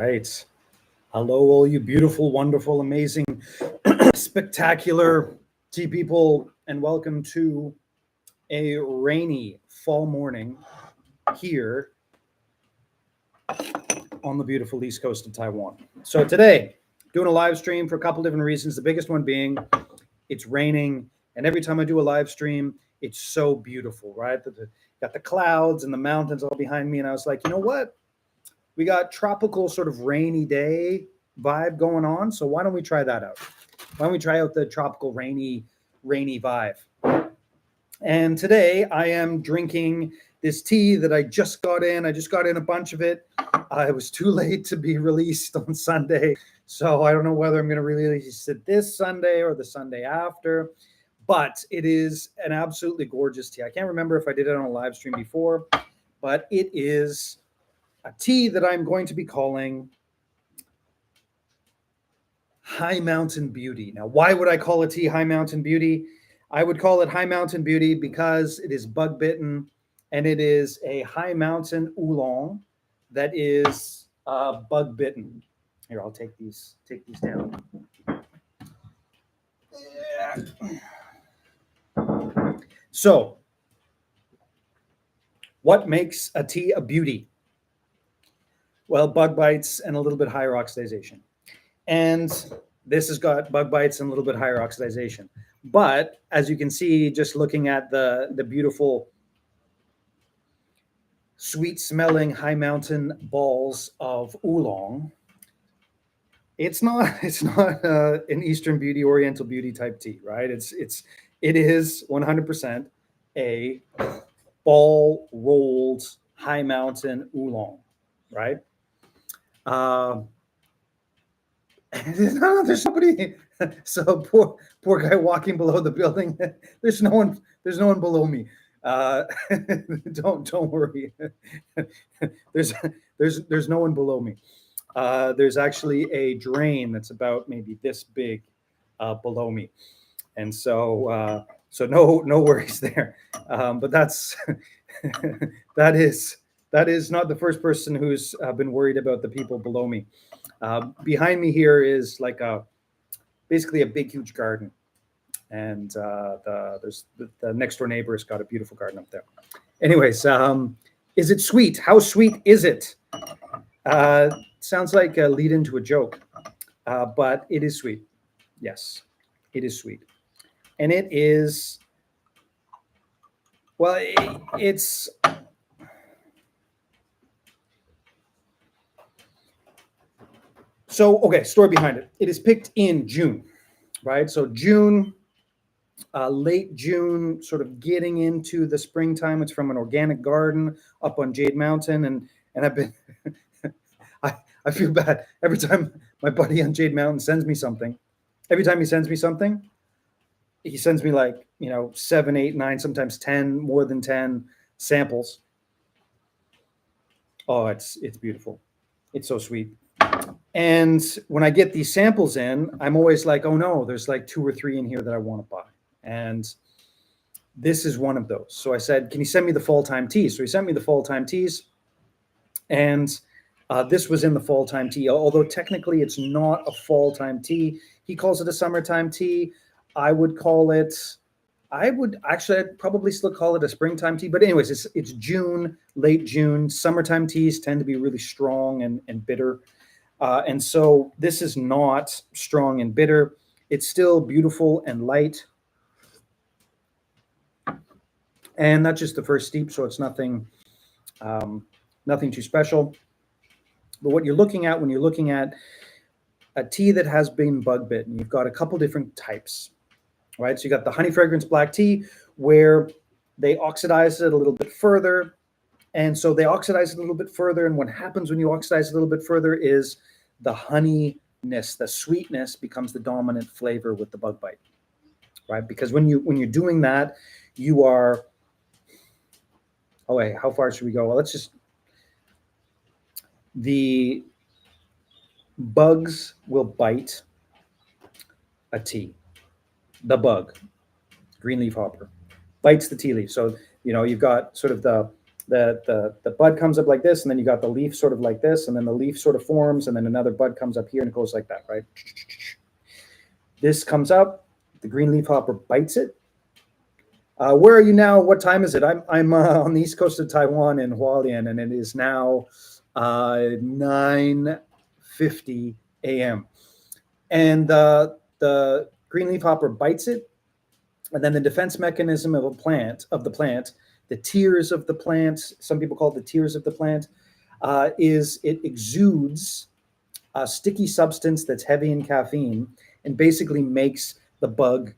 Right. Hello, all you beautiful, wonderful, amazing, spectacular tea people, and welcome to a rainy fall morning here on the beautiful east coast of Taiwan. So, today, doing a live stream for a couple different reasons. The biggest one being it's raining, and every time I do a live stream, it's so beautiful, right? Got the clouds and the mountains all behind me, and I was like, you know what? We got tropical sort of rainy day vibe going on. So why don't we try that out? Why don't we try out the tropical rainy vibe? And today I am drinking this tea that I just got in. I just got in a bunch of it. It was too late to be released on Sunday. So I don't know whether I'm going to release it this Sunday or the Sunday after. But it is an absolutely gorgeous tea. I can't remember if I did it on a live stream before, but it is a tea that I'm going to be calling High Mountain Beauty. Now, why would I call a tea High Mountain Beauty? I would call it High Mountain Beauty because it is bug bitten and it is a high mountain oolong that is bug bitten. Here, I'll take these down. So, what makes a tea a beauty? Well, bug bites and a little bit higher oxidization. And this has got bug bites and a little bit higher oxidization. But as you can see, just looking at the beautiful, sweet smelling high mountain balls of oolong, it's not an Eastern beauty, Oriental beauty type tea, right? It is 100% a ball rolled high mountain oolong, right? No, there's nobody. So poor guy walking below the building. There's no one below me. Uh, don't worry. there's there's no one below me. There's actually a drain that's about maybe this big below me, and so no worries there. But that's that is not the first person who's been worried about the people below me. Behind me here is like basically a big, huge garden, and there's the next door neighbor has got a beautiful garden up there. Anyways, is it sweet? How sweet is it? Sounds like a lead into a joke, but it is sweet. Yes, it is sweet, and it is. Well, it's. So, okay, story behind it. It is picked in June, right? So June, late June, sort of getting into the springtime. It's from an organic garden up on Jade Mountain, and I've been. I feel bad every time my buddy on Jade Mountain sends me something. Every time he sends me something, he sends me like 7, 8, 9, sometimes 10, more than 10 samples. Oh, it's beautiful. It's so sweet. And when I get these samples in, I'm always like, oh no, there's like 2 or 3 in here that I want to buy. And this is one of those. So I said, can you send me the fall time teas? So he sent me the fall time teas. And this was in the fall time tea, although technically it's not a fall time tea. He calls it a summertime tea. I would actually, I'd probably still call it a springtime tea. But anyways, it's June, late June. Summertime teas tend to be really strong and bitter. And so this is not strong and bitter. It's still beautiful and light. And that's just the first steep, so it's nothing too special. But what you're looking at when you're looking at a tea that has been bug bitten, you've got a couple different types, right? So you got the honey fragrance black tea, where they oxidize it a little bit further. And so they oxidize it a little bit further. And what happens when you oxidize a little bit further is the honeyness, the sweetness becomes the dominant flavor with the bug bite, right? Because when you're doing that, you are. Oh wait, how far should we go? Well, let's just. The bugs will bite a tea. The bug, green leaf hopper, bites the tea leaf. So you've got sort of the the bud comes up like this, and then you got the leaf sort of like this, and then the leaf sort of forms, and then another bud comes up here, and it goes like that, right? This comes up, the green leafhopper bites it. Where are you now? What time is it? I'm on the east coast of Taiwan in Hualien, and it is now 9:50 a.m. And the green leafhopper bites it, and then the defense mechanism of the plant, the tears of the plant, some people call it the tears of the plant, is it exudes a sticky substance that's heavy in caffeine and basically makes the bug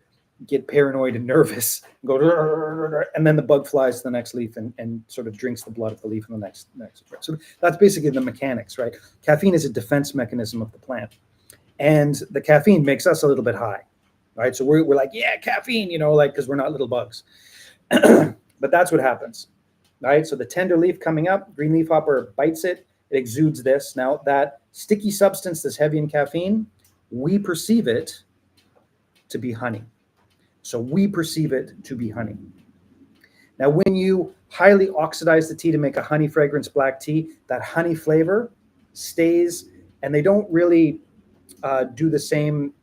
get paranoid and nervous, and then the bug flies to the next leaf and sort of drinks the blood of the leaf in the next. So that's basically the mechanics, right? Caffeine is a defense mechanism of the plant, and the caffeine makes us a little bit high, right? So we're like, yeah, caffeine, like, because we're not little bugs. But that's what happens, right? So the tender leaf coming up, green leafhopper bites it, it exudes this. Now that sticky substance that's heavy in caffeine, we perceive it to be honey. So we perceive it to be honey. Now, when you highly oxidize the tea to make a honey fragrance black tea, that honey flavor stays, and they don't really do the same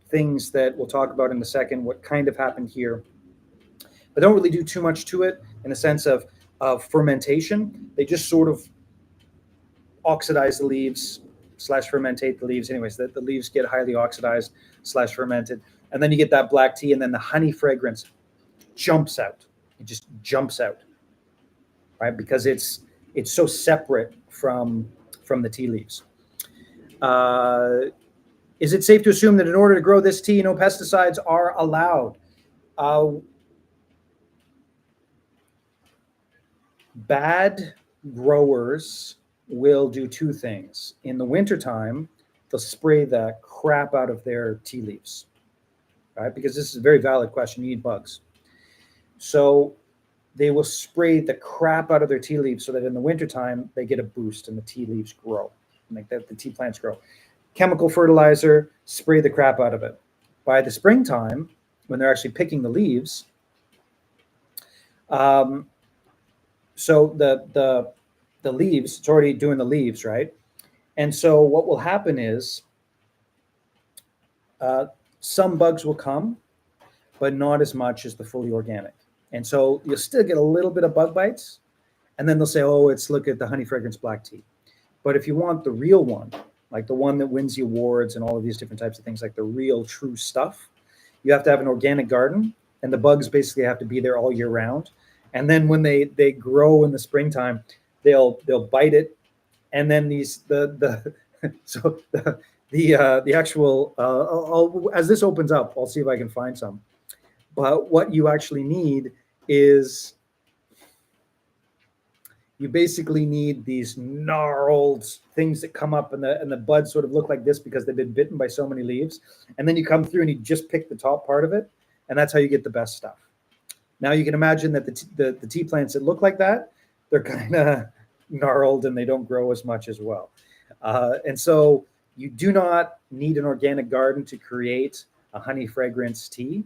things that we'll talk about in a second, what kind of happened here. But don't really do too much to it in the sense of fermentation. They just sort of oxidize the leaves / fermentate the leaves. Anyways, the leaves get highly oxidized / fermented. And then you get that black tea, and then the honey fragrance jumps out. It just jumps out, right? Because it's so separate from the tea leaves. Is it safe to assume that in order to grow this tea, no pesticides are allowed? Bad growers will do two things. In the wintertime, they'll spray the crap out of their tea leaves, right? Because this is a very valid question. You need bugs. So they will spray the crap out of their tea leaves so that in the wintertime, they get a boost and the tea leaves grow, like that the tea plants grow. Chemical fertilizer, spray the crap out of it. By the springtime, when they're actually picking the leaves, so the leaves, it's already doing the leaves, right? And so what will happen is some bugs will come, but not as much as the fully organic. And so you'll still get a little bit of bug bites, and then they'll say, oh, look at the honey fragrance black tea. But if you want the real one, like the one that wins the awards and all of these different types of things, like the real true stuff, you have to have an organic garden, and the bugs basically have to be there all year round. And then when they grow in the springtime, they'll bite it, and then the actual as this opens up, I'll see if I can find some. But what you actually need is you basically need these gnarled things that come up, and the buds sort of look like this because they've been bitten by so many leaves. And then you come through and you just pick the top part of it, and that's how you get the best stuff. Now you can imagine that the tea plants that look like that, they're kind of gnarled and they don't grow as much as well. And so you do not need an organic garden to create a honey fragrance tea.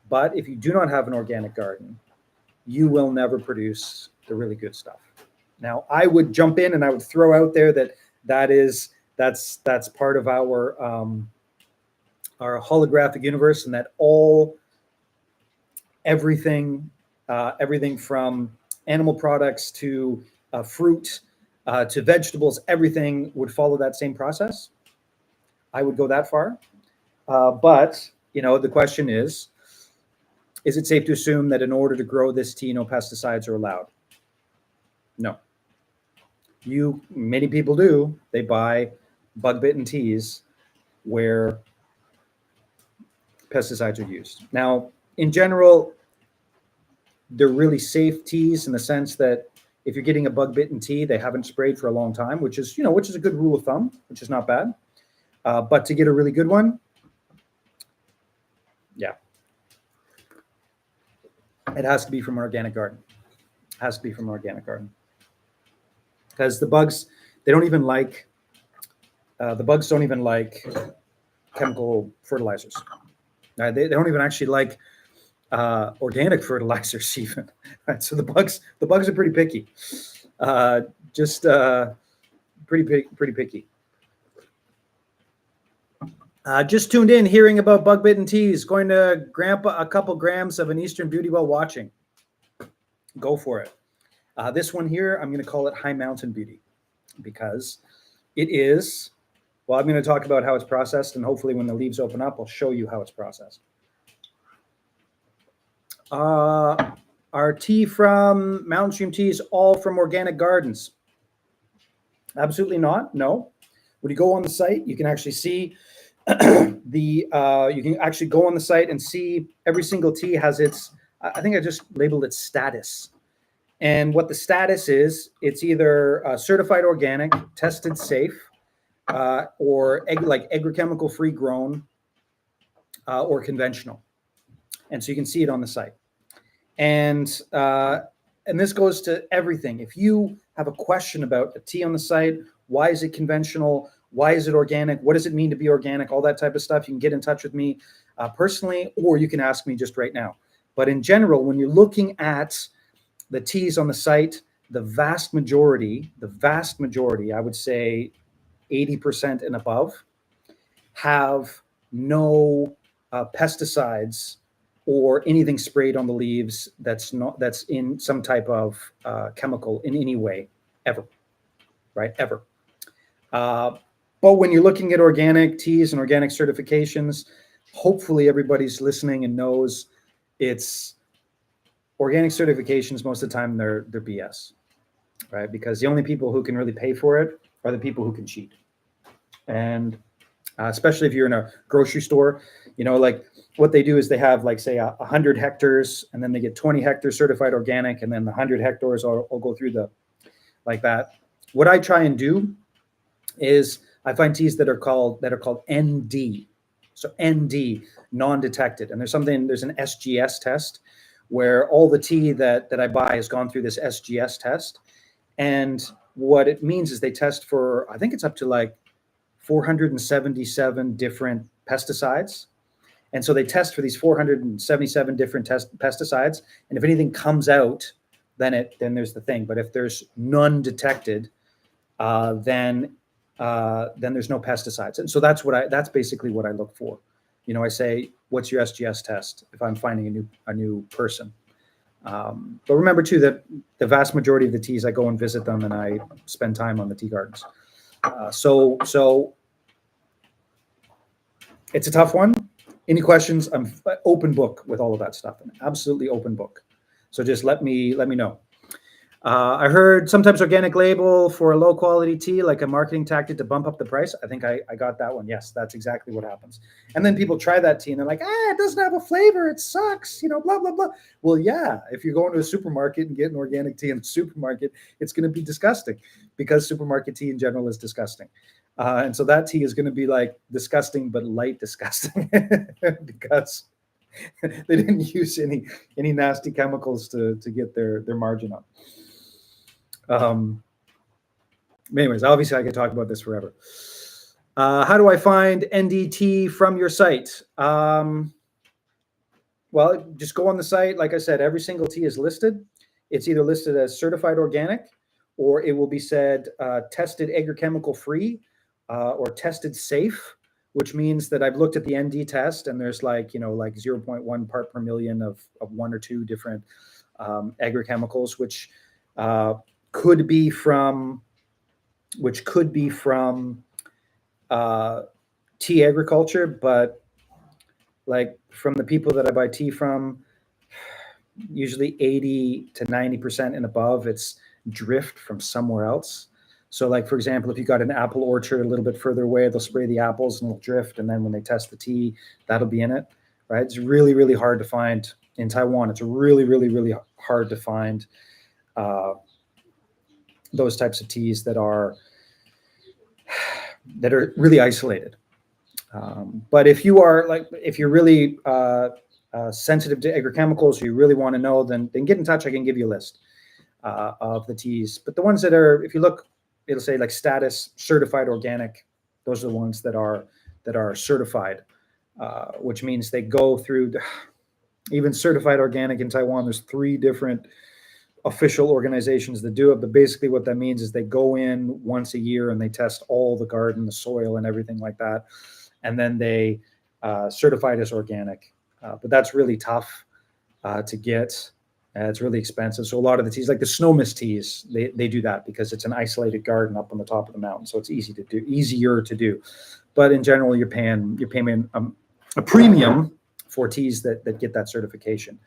But if you do not have an organic garden, you will never produce the really good stuff. Now, I would jump in and I would throw out there that's part of our holographic universe, and that everything from animal products to fruit to vegetables, everything would follow that same process. I would go that far. But the question is it safe to assume that in order to grow this tea, no pesticides are allowed? No. Many people do. They buy bug-bitten teas where pesticides are used. Now, in general, they're really safe teas in the sense that if you're getting a bug-bitten tea, they haven't sprayed for a long time, which is a good rule of thumb, which is not bad. But to get a really good one, yeah, it has to be from an organic garden. It has to be from an organic garden. Because the bugs don't even like chemical fertilizers. They don't even actually like organic fertilizers even. Right? So the bugs are pretty picky. Pretty picky. Just tuned in, hearing about bug bitten teas. Going to grandpa a couple grams of an Eastern Beauty while watching. Go for it. This one here, I'm going to call it High Mountain Beauty because it is. Well, I'm going to talk about how it's processed, and hopefully, when the leaves open up, I'll show you how it's processed. Our tea from Mountain Stream Teas, all from organic gardens. Absolutely not. No. When you go on the site, you can actually see you can actually go on the site and see every single tea has its, I think I just labeled it status. And what the status is, it's either certified organic, tested safe, or agrochemical free grown, or conventional. And so you can see it on the site. And this goes to everything. If you have a question about a tea on the site, why is it conventional? Why is it organic? What does it mean to be organic? All that type of stuff. You can get in touch with me personally, or you can ask me just right now. But in general, when you're looking at the teas on the site, the vast majority, I would say 80% and above, have no pesticides or anything sprayed on the leaves that's in some type of chemical in any way, ever, right? Ever. But when you're looking at organic teas and organic certifications, hopefully everybody's listening and knows it's organic certifications. Most of the time they're BS, right? Because the only people who can really pay for it are the people who can cheat. And especially if you're in a grocery store, like what they do is they have, like, say 100 hectares, and then they get 20 hectares certified organic, and then the 100 hectares will go through like that. What I try and do is I find teas that are called ND. So ND, non-detected. And there's an SGS test where all the tea that I buy has gone through this SGS test. And what it means is they test for, I think it's up to like 477 different pesticides. And so they test for these 477 different pesticides. And if anything comes out, then there's the thing. But if there's none detected, then there's no pesticides. And so that's basically what I look for. I say, what's your SGS test if I'm finding a new person? But remember too that the vast majority of the teas, I go and visit them and I spend time on the tea gardens. So it's a tough one. Any questions? I'm open book with all of that stuff, an absolutely open book. So just let me know. I heard sometimes organic label for a low quality tea, like a marketing tactic to bump up the price. I think I got that one. Yes, that's exactly what happens. And then people try that tea and they're like, it doesn't have a flavor. It sucks, blah, blah, blah. Well, yeah, if you're going to a supermarket and getting organic tea in the supermarket, it's going to be disgusting because supermarket tea in general is disgusting. And so that tea is going to be like disgusting, but light disgusting because they didn't use any nasty chemicals to get their margin up. Anyways, obviously I could talk about this forever. How do I find NDT from your site? Well, just go on the site. Like I said, every single tea is listed. It's either listed as certified organic, or it will be said tested agrochemical free, or tested safe, which means that I've looked at the ND test and there's like 0.1 part per million of one or two different agrochemicals, which could be from tea agriculture, but like from the people that I buy tea from, usually 80 to 90% and above, it's drift from somewhere else. So like, for example, if you got an apple orchard a little bit further away, they'll spray the apples and it'll drift. And then when they test the tea, that'll be in it, right? It's really, really hard to find in Taiwan. It's really, really, really hard to find those types of teas that are really isolated. But if you're really sensitive to agrochemicals, or you really want to know, then get in touch. I can give you a list of the teas. But the ones that are, if you look, it'll say like status certified organic. Those are the ones that are certified, which means they go through. even certified organic in Taiwan, there's 3 different official organizations that do it. But basically what that means is they go in once a year and they test all the garden, the soil and everything like that. And then they certify it as organic. But that's really tough to get. It's really expensive. So a lot of the teas, like the snow mist teas, they do that because it's an isolated garden up on the top of the mountain. So it's easier to do. But in general, you're paying a premium for teas that get that certification.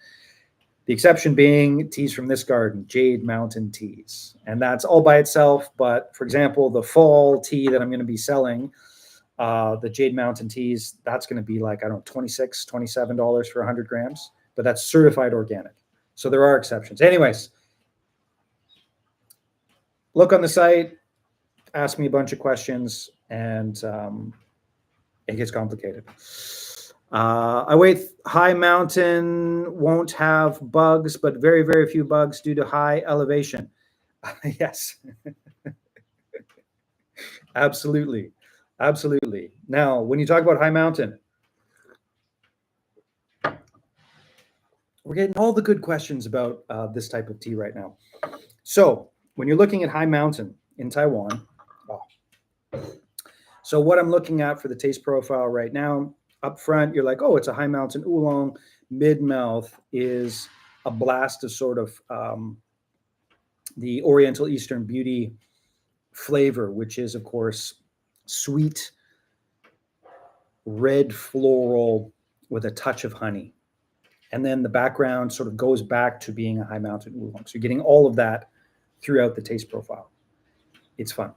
The exception being teas from this garden, Jade Mountain teas. And that's all by itself. But for example, the fall tea that I'm going to be selling, the Jade Mountain teas, that's going to be like, I don't know, $26, $27 for 100 grams. But that's certified organic. So there are exceptions. Anyways, look on the site, ask me a bunch of questions, and it gets complicated. High mountain won't have bugs, but very, very few bugs due to high elevation. Yes. Absolutely. Absolutely. Now, when you talk about high mountain, we're getting all the good questions about this type of tea right now. So when you're looking at high mountain in Taiwan, so what I'm looking at for the taste profile right now, up front, you're like, oh, it's a high mountain oolong. Mid-mouth is a blast of sort of the Oriental Eastern Beauty flavor, which is, of course, sweet, red floral with a touch of honey. And then the background sort of goes back to being a high mountain oolong. So you're getting all of that throughout the taste profile. It's fun.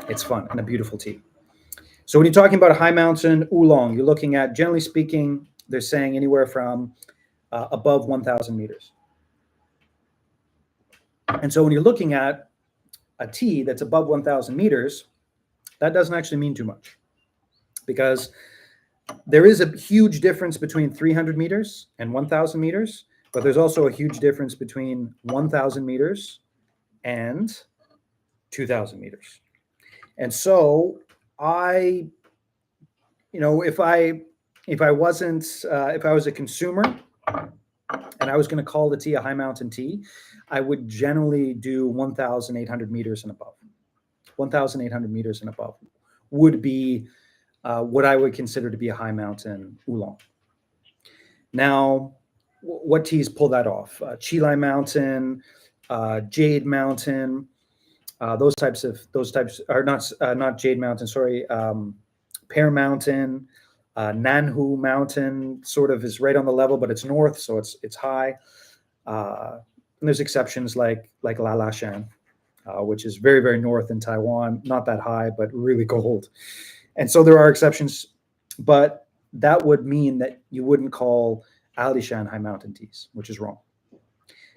It's fun and a beautiful tea. So when you're talking about a high mountain oolong, you're looking at, generally speaking, they're saying anywhere from above 1,000 meters. And so when you're looking at a tea that's above 1,000 meters, that doesn't actually mean too much, because there is a huge difference between 300 meters and 1,000 meters, but there's also a huge difference between 1,000 meters and 2,000 meters. And so if I was a consumer and I was going to call the tea a high mountain tea, I would generally do 1,800 meters and above. 1,800 meters and above would be what I would consider to be a high mountain oolong. Now, what teas pull that off? Chilai Mountain, Jade Mountain, those types are not Jade Mountain. Sorry, Pear Mountain, Nanhu Mountain sort of is right on the level, but it's north, so it's high. And there's exceptions like Lalashan, which is very, very north in Taiwan, not that high, but really cold. And so there are exceptions, but that would mean that you wouldn't call Alishan high mountain teas, which is wrong.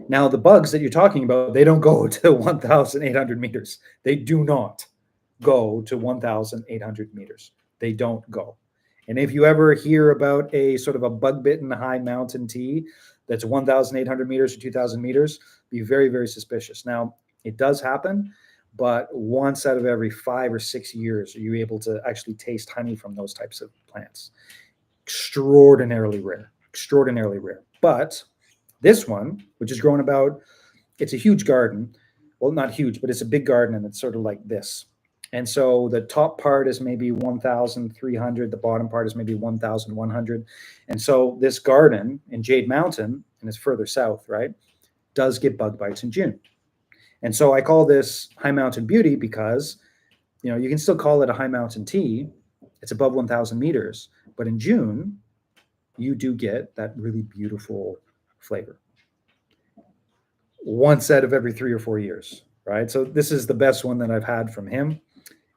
Now, the bugs that you're talking about, they don't go to 1,800 meters. They do not go to 1,800 meters. They don't go. And if you ever hear about a sort of a bug-bitten high mountain tea that's 1,800 meters or 2,000 meters, be very, very suspicious. Now, it does happen, but once out of every 5 or 6 years are you able to actually taste honey from those types of plants. Extraordinarily rare. But this one, which is grown about, it's a huge garden. Well, not huge, but it's a big garden, and it's sort of like this. And so the top part is maybe 1,300. The bottom part is maybe 1,100. And so this garden in Jade Mountain, and it's further south, right, does get bug bites in June. And so I call this high mountain beauty because, you can still call it a high mountain tea. It's above 1,000 meters. But in June, you do get that really beautiful flavor. Once out of every 3 or 4 years, right? So this is the best one that I've had from him.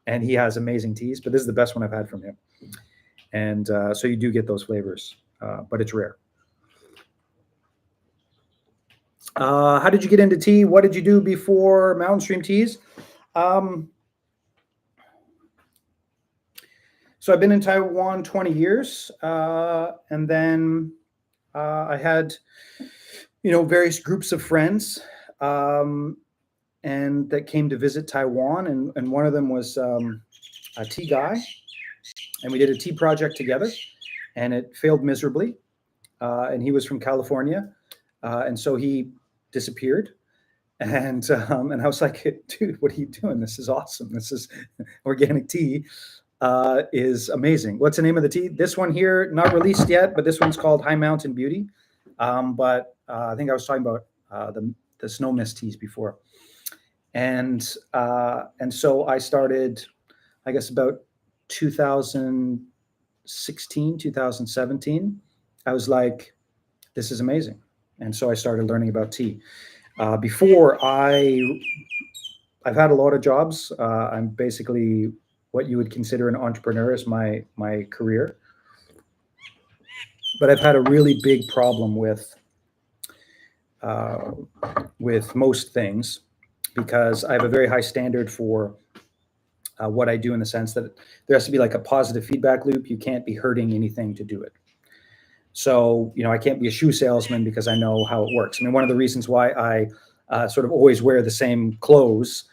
And he has amazing teas, but this is the best one I've had from him. And so you do get those flavors, but it's rare. How did you get into tea? What did you do before Mountain Stream Teas? So I've been in Taiwan 20 years. And then I had, various groups of friends and that came to visit Taiwan. And one of them was a tea guy. And we did a tea project together. And it failed miserably. and he was from California, and so he disappeared. And I was like, dude, what are you doing? This is awesome. This is organic tea. Is amazing. What's the name of the tea? This one here, not released yet, but this one's called High Mountain Beauty. But I think I was talking about the snow mist teas before, and so I started, I guess about 2016, 2017. I was like, this is amazing, and so I started learning about tea. Before I've had a lot of jobs. I'm basically what you would consider an entrepreneur as my career. But I've had a really big problem with most things because I have a very high standard for what I do, in the sense that there has to be like a positive feedback loop. You can't be hurting anything to do it. So, I can't be a shoe salesman because I know how it works. I mean, one of the reasons why I sort of always wear the same clothes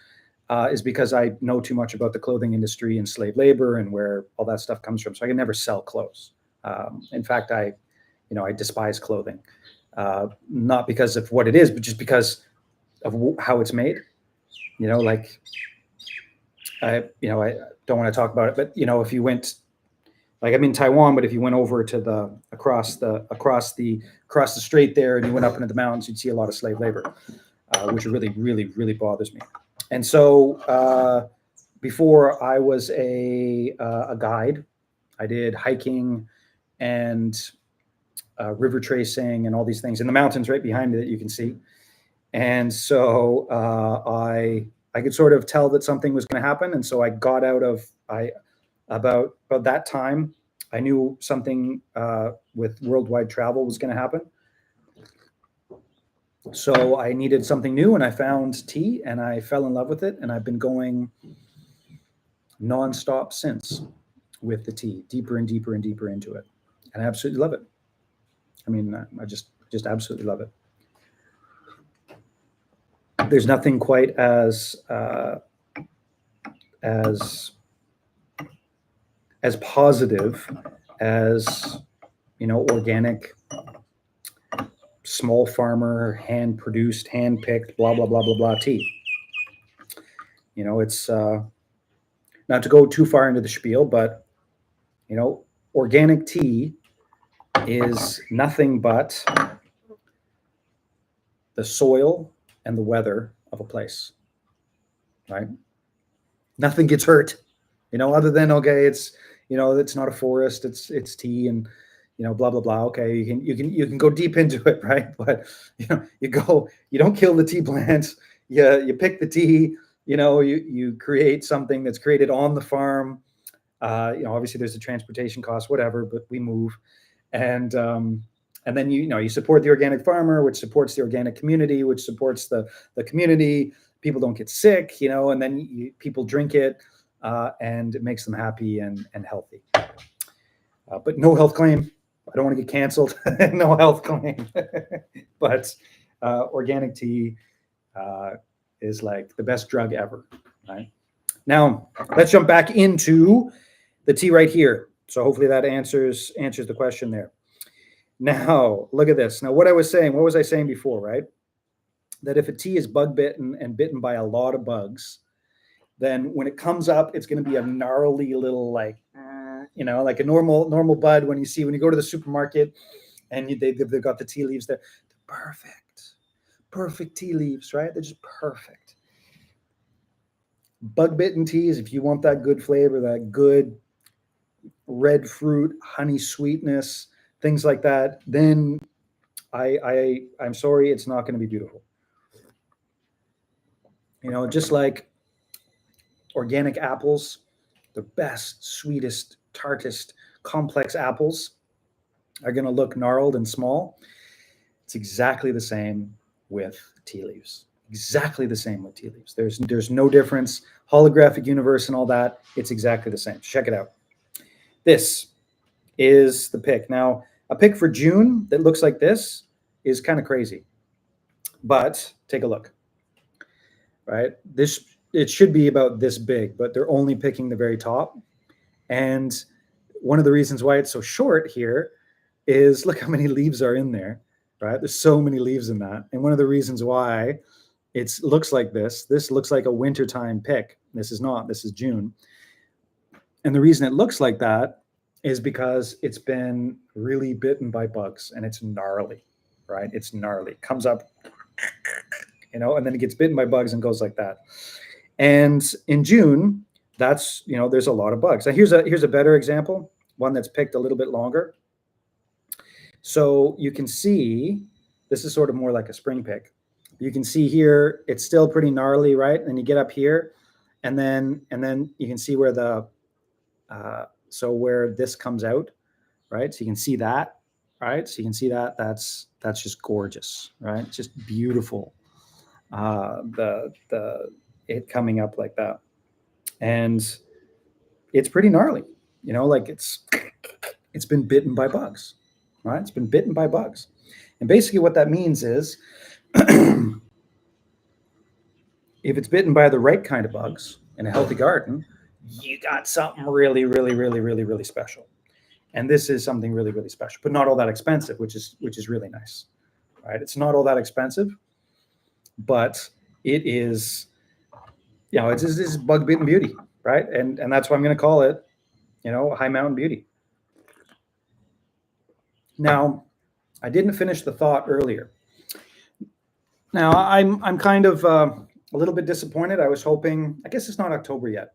is because I know too much about the clothing industry and slave labor and where all that stuff comes from. So I can never sell clothes. In fact, I despise clothing, not because of what it is, but just because of how it's made. Like I don't want to talk about it, but if you went, like I'm in Taiwan, but if you went over to across the strait there and you went up into the mountains, you'd see a lot of slave labor, which really, really, really bothers me. And so before I was a guide, I did hiking and river tracing and all these things in the mountains right behind me that you can see. And so I could sort of tell that something was going to happen. And so I got out of, about that time, I knew something with worldwide travel was going to happen. So I needed something new, and I found tea, and I fell in love with it, and I've been going nonstop since with the tea, deeper and deeper and deeper into it, and I absolutely love it. I mean, I just absolutely love it. There's nothing quite as positive as organic, small farmer, hand produced, hand picked, blah blah blah blah blah tea. It's not to go too far into the spiel, but organic tea is nothing but the soil and the weather of a place, right? Nothing gets hurt, other than, okay, it's it's not a forest, it's tea, and blah blah blah. Okay, you can go deep into it, right? But you don't kill the tea plants. You pick the tea. You create something that's created on the farm. Obviously there's the transportation cost, whatever, but we move, and then you support the organic farmer, which supports the organic community, which supports the community. People don't get sick, and then people drink it, and it makes them happy and healthy. But no health claim. I don't want to get canceled. No health claim. But organic tea is like the best drug ever, right? Now, let's jump back into the tea right here. So hopefully that answers the question there. Now, look at this. Now, what was I saying before, right? That if a tea is bug bitten and bitten by a lot of bugs, then when it comes up, it's going to be a gnarly little, like a normal bud. When you go to the supermarket and they've got the tea leaves there, they're perfect tea leaves, right? They're just perfect. Bug bitten teas, if you want that good flavor, that good red fruit, honey sweetness, things like that, then I'm sorry, it's not going to be beautiful. Just like organic apples, the best, sweetest, tartest, complex apples are going to look gnarled and small. It's exactly the same with tea leaves. Exactly the same with tea leaves. There's no difference. Holographic universe and all that, it's exactly the same. Check it out. This is the pick. Now, a pick for June that looks like this is kind of crazy, but take a look. Right? It should be about this big, but they're only picking the very top. And one of the reasons why it's so short here is look how many leaves are in there, right? There's so many leaves in that. And one of the reasons why it looks like this looks like a wintertime pick. This is not, this is June. And the reason it looks like that is because it's been really bitten by bugs and it's gnarly, right? It's gnarly. It comes up, and then it gets bitten by bugs and goes like that. And in June, that's, there's a lot of bugs. Now here's a better example, one that's picked a little bit longer. So you can see, this is sort of more like a spring pick. You can see here, it's still pretty gnarly, right? And you get up here, and then you can see where where this comes out, right? So you can see that, right? So you can see that that's just gorgeous, right? It's just beautiful. It coming up like that, and it's pretty gnarly, like it's been bitten by bugs, right? It's been bitten by bugs, and basically what that means is, if it's bitten by the right kind of bugs in a healthy garden, you got something really, really, really, really, really special. And this is something really, really special, but not all that expensive, which is really nice, right? It's not all that expensive, but it is, it's bug bitten beauty, right? And that's why I'm going to call it, High Mountain Beauty. Now, I didn't finish the thought earlier. Now, I'm kind of a little bit disappointed. I was hoping, I guess it's not October yet,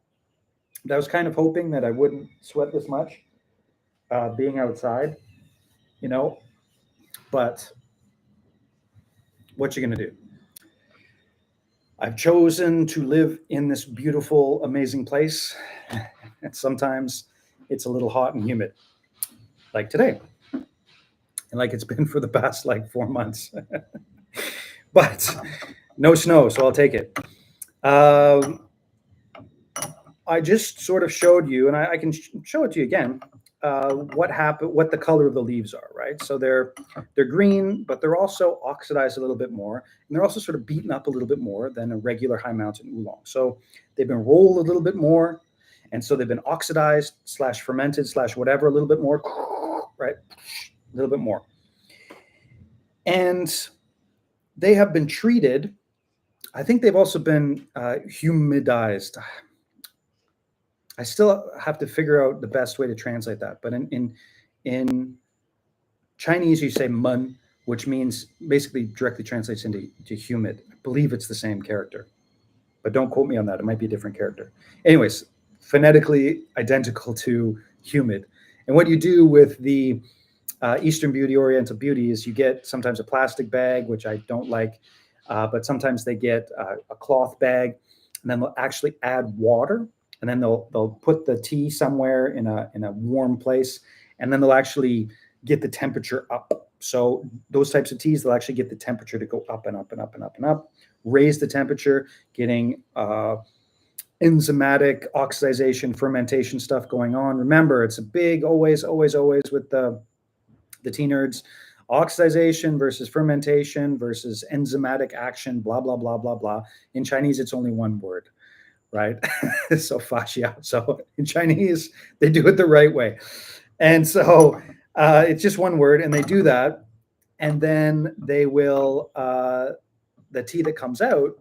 but I was kind of hoping that I wouldn't sweat this much being outside, but what you going to do? I've chosen to live in this beautiful, amazing place. And sometimes it's a little hot and humid, like today. And like it's been for the past 4 months. But no snow, so I'll take it. I just sort of showed you, and I can show it to you again, what happened, what the color of the leaves are, right? So they're green, but they're also oxidized a little bit more, and they're also sort of beaten up a little bit more than a regular high mountain oolong. So they've been rolled a little bit more, and so they've been oxidized / fermented / whatever a little bit more, right? A little bit more. And they have been treated, I think they've also been humidized. I still have to figure out the best way to translate that. But in Chinese, you say mun, which means basically directly translates into humid. I believe it's the same character, but don't quote me on that. It might be a different character. Anyways, phonetically identical to humid. And what you do with the Eastern Beauty, Oriental Beauty is you get sometimes a plastic bag, which I don't like, but sometimes they get a cloth bag, and then they'll actually add water. And then they'll put the tea somewhere in a warm place, and then they'll actually get the temperature up. So those types of teas, they'll actually get the temperature to go up and up and up and up and up, raise the temperature, getting enzymatic oxidization, fermentation stuff going on. Remember, it's a big always with the tea nerds. Oxidization versus fermentation versus enzymatic action, blah, blah, blah, blah, blah. In Chinese, it's only one word. Right? So faxia. So in Chinese, they do it the right way. And so it's just one word, and they do that. And then they will, the tea that comes out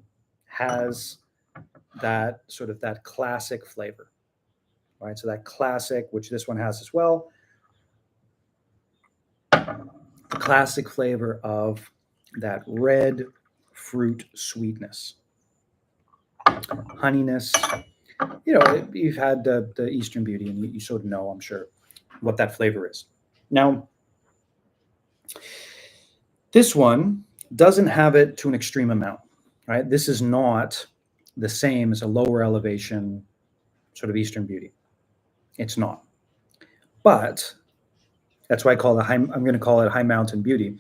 has that sort of that classic flavor, right? So that classic, which this one has as well, the classic flavor of that red fruit sweetness. Honeyness, you've had the Eastern Beauty, and you sort of know, I'm sure, what that flavor is. Now, this one doesn't have it to an extreme amount, right? This is not the same as a lower elevation sort of Eastern Beauty. It's not. But that's why I'm going to call it High Mountain Beauty.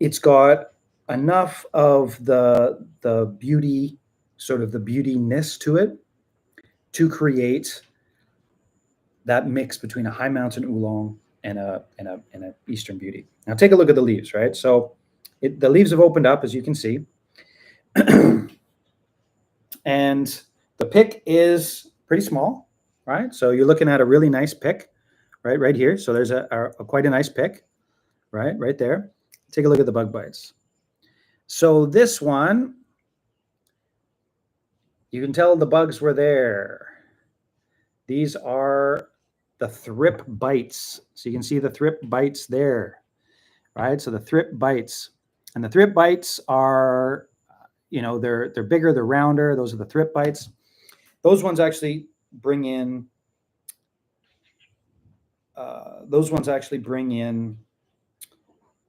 It's got enough of the beauty, sort of the beautiness to it, to create that mix between a High Mountain Oolong and a Eastern Beauty. Now take a look at the leaves, right? So the leaves have opened up, as you can see. And the pick is pretty small, right? So you're looking at a really nice pick, right here. So there's a quite a nice pick, right there. Take a look at the bug bites. So this one, you can tell the bugs were there. These are the thrip bites. So you can see the thrip bites there, right? So the thrip bites, and the thrip bites are, they're bigger, they're rounder. Those are the thrip bites. Those ones actually bring in.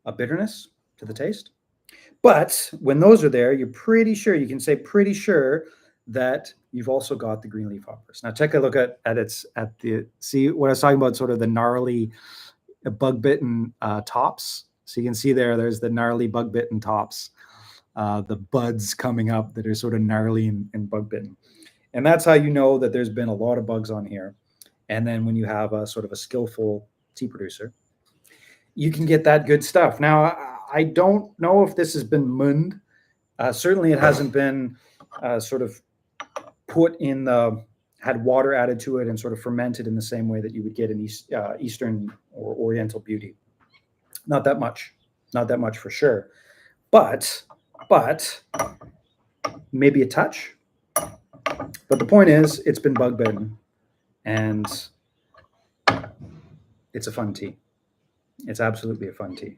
A bitterness to the taste. But when those are there, you're pretty sure, you can say pretty sure that you've also got the green leaf hoppers. Now take a look at see what I was talking about, sort of the gnarly bug bitten tops. So you can see there's the gnarly bug bitten tops, the buds coming up that are sort of gnarly and bug bitten. And that's how you know that there's been a lot of bugs on here. And then when you have a sort of a skillful tea producer, you can get that good stuff. Now, I don't know if this has been munned. Certainly it hasn't been sort of put in had water added to it and sort of fermented in the same way that you would get in Eastern or Oriental beauty. Not that much for sure. But maybe a touch. But the point is, it's been bug bitten, and it's a fun tea. It's absolutely a fun tea.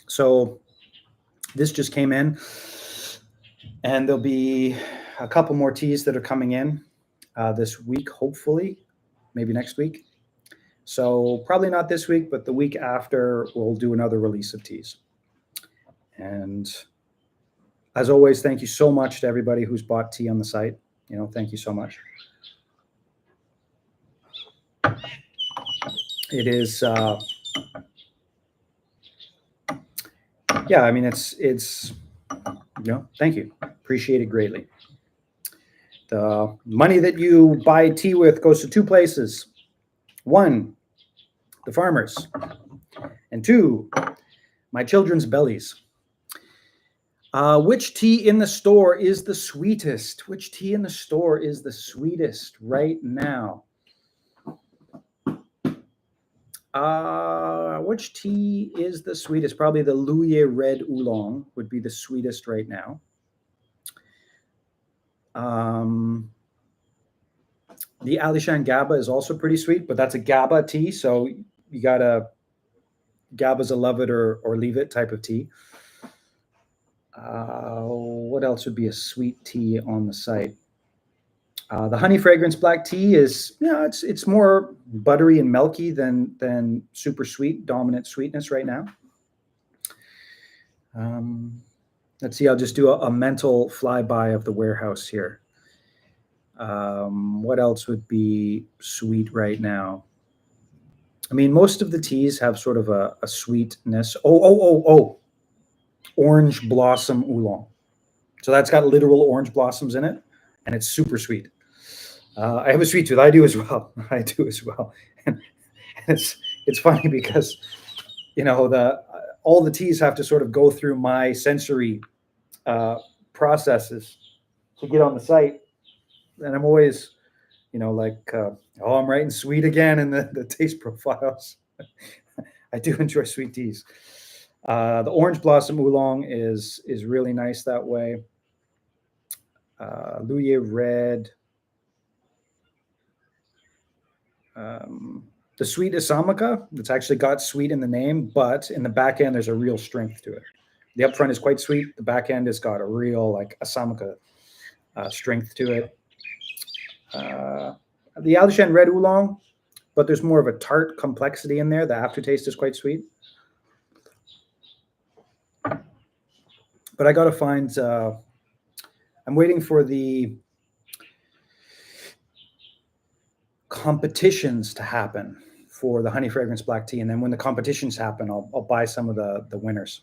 So this just came in, and there'll be a couple more teas that are coming in this week, hopefully, maybe next week. So probably not this week, but the week after, we'll do another release of teas. And as always, thank you so much to everybody who's bought tea on the site. Thank you so much. It is, yeah, I mean, it's, thank you. Appreciate it greatly. The money that you buy tea with goes to two places. One, the farmers, and two, my children's bellies. Which tea in the store is the sweetest? Which tea in the store is the sweetest right now? Which tea is the sweetest? Probably the Louye Red Oolong would be the sweetest right now. The Alishan Gaba is also pretty sweet, but that's a Gaba tea, so you gotta, Gaba's a love it or leave it type of tea. What else would be a sweet tea on the site? The honey fragrance black tea is, it's more buttery and milky than super sweet, dominant sweetness right now. Let's see, I'll just do a mental flyby of the warehouse here. What else would be sweet right now? I mean, most of the teas have sort of a sweetness. Orange blossom oolong. So that's got literal orange blossoms in it, and it's super sweet. I have a sweet tooth. I do as well. And it's funny because, all the teas have to sort of go through my sensory processes to get on the site. And I'm always, I'm writing sweet again in the taste profiles. I do enjoy sweet teas. The orange blossom oolong is really nice that way. Louye Red. The sweet Isamaka, that's actually got sweet in the name, but in the back end, there's a real strength to it. The upfront is quite sweet. The back end has got a real Isamaka strength to it. The Alishan Red Oolong, but there's more of a tart complexity in there. The aftertaste is quite sweet. But I got to find, I'm waiting for the competitions to happen for the honey fragrance black tea. And then when the competitions happen, I'll buy some of the winners.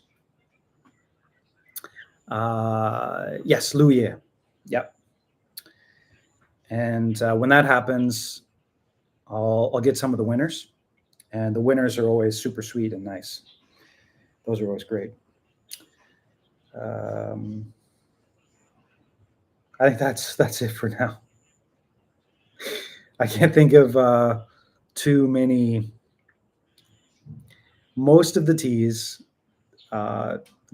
Yes, Louye. Yep. And when that happens, I'll get some of the winners. And the winners are always super sweet and nice. Those are always great. I think that's it for now. I can't think of too many. Most of the teas,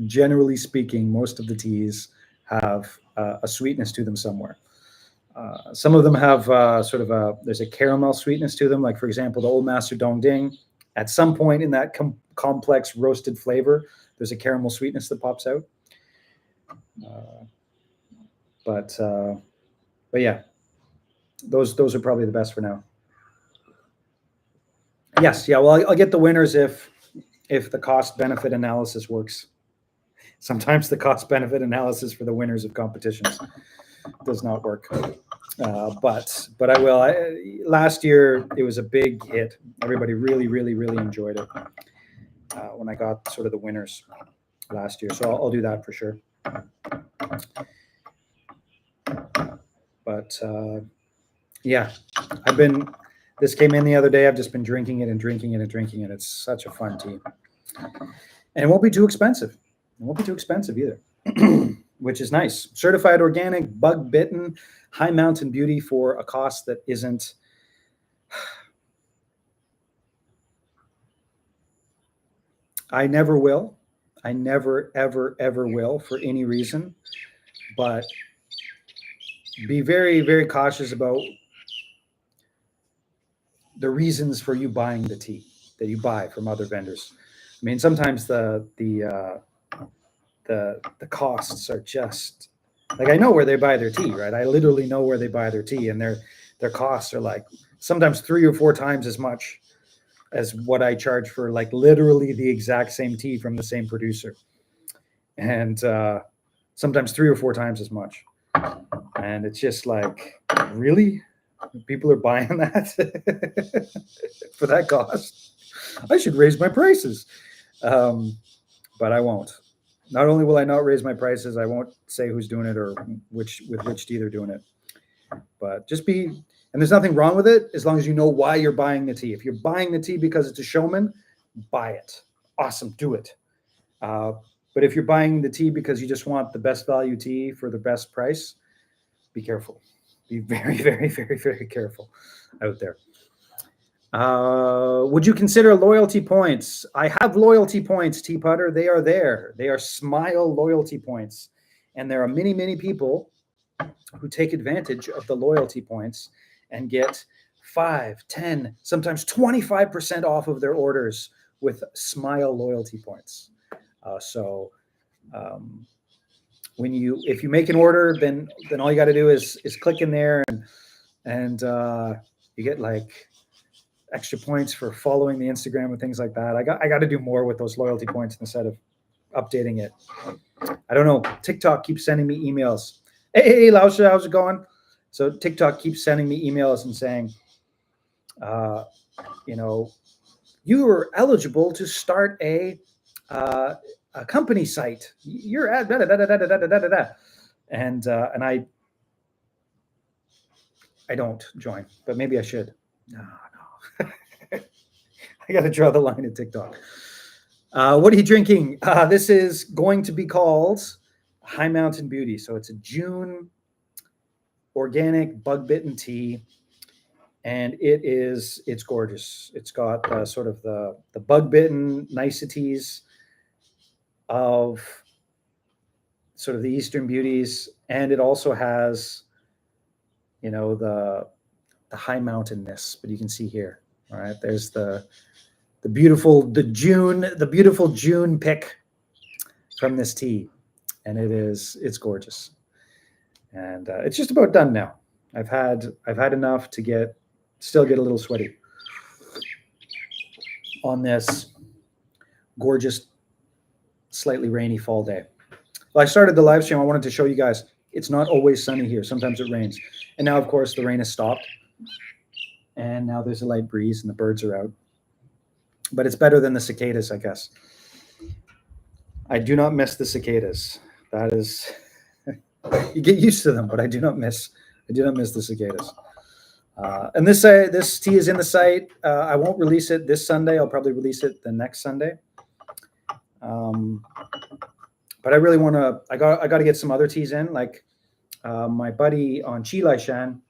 generally speaking, most of the teas have a sweetness to them somewhere. Some of them have there's a caramel sweetness to them. Like, for example, the Old Master Dong Ding, at some point in that complex roasted flavor, there's a caramel sweetness that pops out. But yeah, those are probably the best for now. Yes, yeah. Well, I'll get the winners if the cost benefit analysis works. Sometimes the cost benefit analysis for the winners of competitions does not work. But I will. Last year it was a big hit. Everybody really enjoyed it when I got sort of the winners last year. So I'll do that for sure. But yeah, this came in the other day. I've just been drinking it and drinking it and drinking it. It's such a fun tea, and it won't be too expensive. It won't be too expensive either. Which is nice. Certified organic, bug bitten, high mountain beauty for a cost that isn't. I never will. I never, ever will for any reason. But be very cautious about the reasons for you buying the tea that you buy from other vendors. I mean, sometimes the costs are just like, I know where they buy their tea, right? I literally know where they buy their tea, and their costs are like sometimes 3 or 4 times as much as what I charge for like literally the exact same tea from the same producer, and sometimes 3 or 4 times as much. And it's just like, really, people are buying that for that cost? I should raise my prices, but I won't. Not only will I not raise my prices, I won't say who's doing it or with which tea they're doing it. But just be, and there's nothing wrong with it as long as you know why you're buying the tea. If you're buying the tea because it's a showman, buy it. Awesome, do it. But if you're buying the tea because you just want the best value tea for the best price, be careful. Be very careful out there. Would you consider loyalty points? I have loyalty points, Tea Putter. They are there. They are Smile loyalty points. And there are many people who take advantage of the loyalty points and get 5, 10, sometimes 25% off of their orders with Smile loyalty points. If you make an order, then all you got to do is click in there and you get like extra points for following the Instagram and things like that. I got to do more with those loyalty points instead of updating it. I don't know. TikTok keeps sending me emails. Hey, Lausha, how's it going? So TikTok keeps sending me emails and saying, you are eligible to start a company site. You're at and I don't join, but maybe I should. No. I got to draw the line at TikTok. What are you drinking? This is going to be called High Mountain Beauty. So it's a June organic bug bitten tea, and it's gorgeous. It's got sort of the bug bitten niceties of sort of the Eastern beauties, and it also has, the high mountainness. But you can see here, all right, there's the beautiful June pick from this tea, and it's gorgeous, and it's just about done now. I've had enough to still get a little sweaty on this gorgeous, slightly rainy fall day. Well, I started the live stream. I wanted to show you guys it's not always sunny here. Sometimes it rains, and now of course the rain has stopped, and now there's a light breeze and the birds are out. But it's better than the cicadas, I guess. I do not miss the cicadas. That is, you get used to them, but I do not miss the cicadas. And this tea is in the site. I won't release it this Sunday. I'll probably release it the next Sunday. But I really want to. I got to get some other teas in. Like my buddy on Chilai Shan,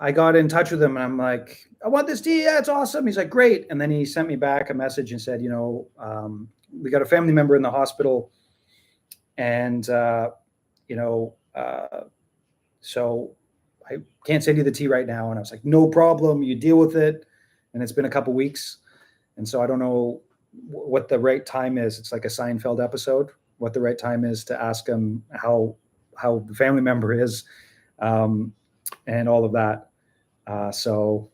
I got in touch with him and I'm like, I want this tea. Yeah, it's awesome. He's like, great. And then he sent me back a message and said, we got a family member in the hospital, and so I can't send you the tea right now. And I was like, no problem. You deal with it. And it's been a couple weeks. And so I don't know what the right time is. It's like a Seinfeld episode, what the right time is to ask him how the family member is, and all of that. So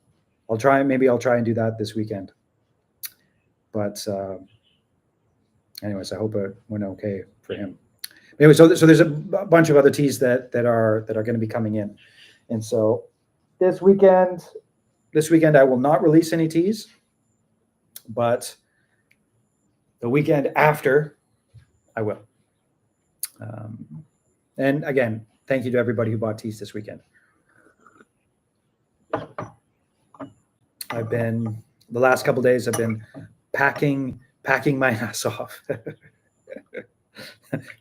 maybe I'll try and do that this weekend. But anyways, I hope it went okay for him. Anyway, so there's a bunch of other teas that are going to be coming in. And so this weekend I will not release any teas, but the weekend after I will. And again, thank you to everybody who bought teas this weekend. The last couple of days I've been packing my ass off,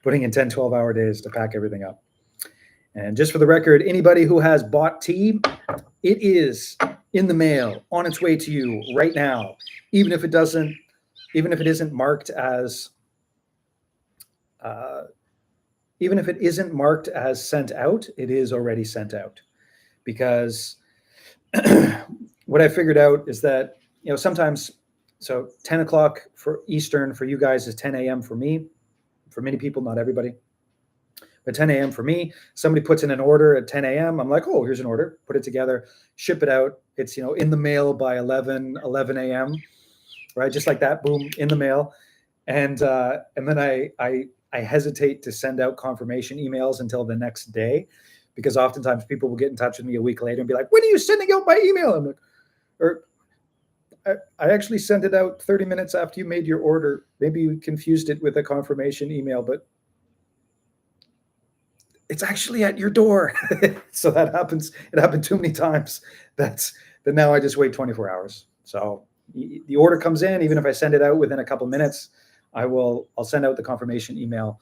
putting in 10, 12-hour days to pack everything up. And just for the record, anybody who has bought tea, it is in the mail, on its way to you right now. Even if it isn't marked as sent out, it is already sent out. Because what I figured out is that, sometimes, so 10 o'clock for Eastern for you guys is 10 a.m. for me. For many people, not everybody. But 10 a.m. for me, somebody puts in an order at 10 a.m. I'm like, oh, here's an order, put it together, ship it out. It's, in the mail by 11 a.m., right? Just like that, boom, in the mail. And then I hesitate to send out confirmation emails until the next day, because oftentimes people will get in touch with me a week later and be like, when are you sending out my email? I'm like, I actually sent it out 30 minutes after you made your order. Maybe you confused it with a confirmation email, but it's actually at your door. So that happens. It happened too many times that now I just wait 24 hours. So the order comes in, even if I send it out within a couple minutes, I'll send out the confirmation email.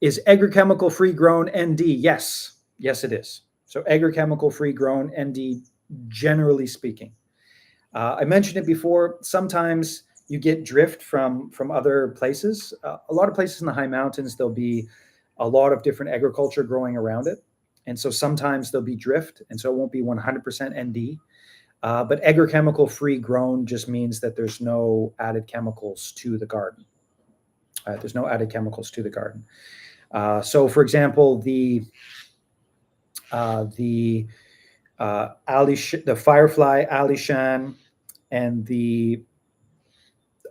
Is agrochemical free grown ND? Yes, it is. So agrochemical free grown ND, generally speaking. I mentioned it before. Sometimes you get drift from other places. A lot of places in the high mountains, there'll be a lot of different agriculture growing around it. And so sometimes there'll be drift, and so it won't be 100% ND. But agrochemical free grown just means that there's no added chemicals to the garden. There's no added chemicals to the garden. So for example, the Firefly Alishan and the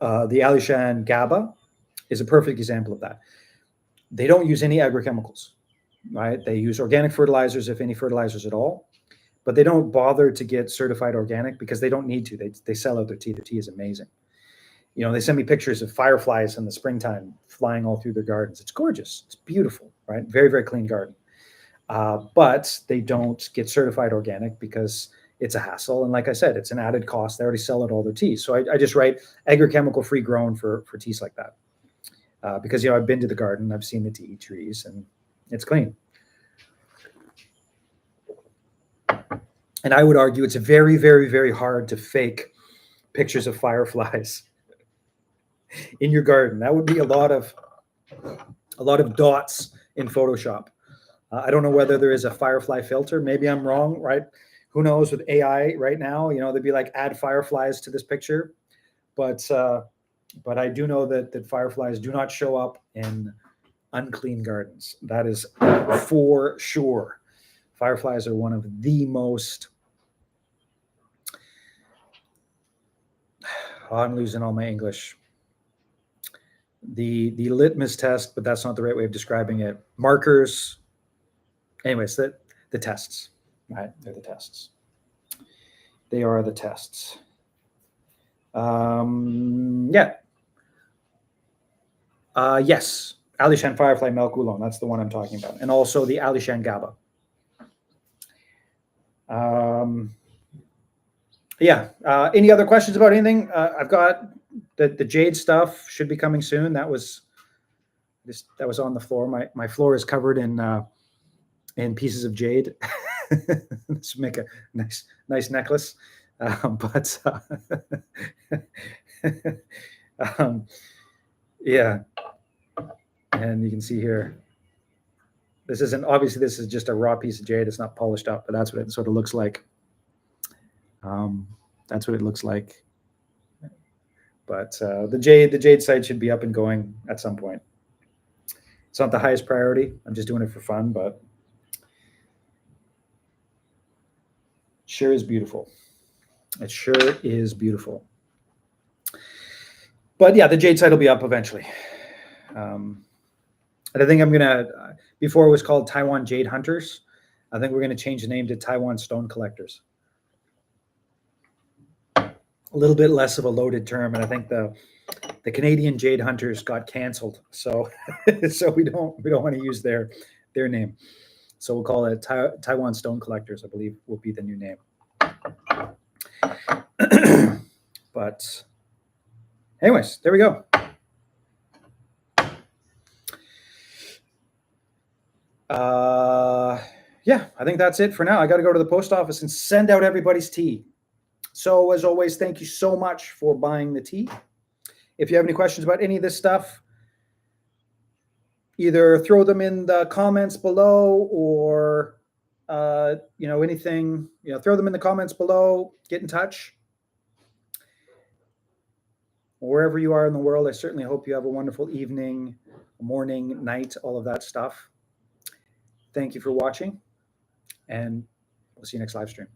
Alishan GABA is a perfect example of that. They don't use any agrochemicals, right? They use organic fertilizers, if any fertilizers at all, but they don't bother to get certified organic because they don't need to. They sell out their tea. Their tea is amazing. They send me pictures of fireflies in the springtime flying all through their gardens. It's gorgeous. It's beautiful, right? Very, very clean garden. But they don't get certified organic because it's a hassle. And like I said, it's an added cost. They already sell out all their teas. So I just write agrochemical free grown for teas like that. Because, I've been to the garden, I've seen the tea trees, and it's clean. And I would argue it's very, very, very hard to fake pictures of fireflies in your garden. That would be a lot of dots in Photoshop. I don't know whether there is a firefly filter. Maybe I'm wrong, right? Who knows with AI right now, they'd be like, add fireflies to this picture. But I do know that fireflies do not show up in unclean gardens. That is for sure. Fireflies are one of the most... I'm losing all my English. The litmus test, but that's not the right way of describing it. Markers. Anyways, the tests, right? They're the tests. They are the tests. Yeah. Yes. Alishan Firefly Milk Oolong. That's the one I'm talking about. And also the Alishan GABA. Yeah. Any other questions about anything? I've got the jade stuff should be coming soon. That was that was on the floor. My floor is covered in pieces of jade. This would make a nice necklace. But yeah, and you can see here, this isn't, obviously this is just a raw piece of jade. It's not polished up, but that's what it sort of looks like. That's what it looks like. But the jade site should be up and going at some point. It's not the highest priority. I'm just doing it for fun, but sure is beautiful. It sure is beautiful. But yeah, the jade site will be up eventually. And I think I'm gonna, before it was called Taiwan Jade Hunters, I think we're gonna change the name to Taiwan Stone Collectors. A little bit less of a loaded term, and I think the Canadian Jade Hunters got canceled, so so we don't want to use their name. So we'll call it Taiwan Stone Collectors, I believe will be the new name. But anyways, there we go. Yeah, I think that's it for now. I got to go to the post office and send out everybody's tea. So as always, thank you so much for buying the tea. If you have any questions about any of this stuff, either throw them in the comments below, or anything, throw them in the comments below. Get in touch. Wherever you are in the world, I certainly hope you have a wonderful evening, morning, night, all of that stuff. Thank you for watching, and we'll see you next live stream.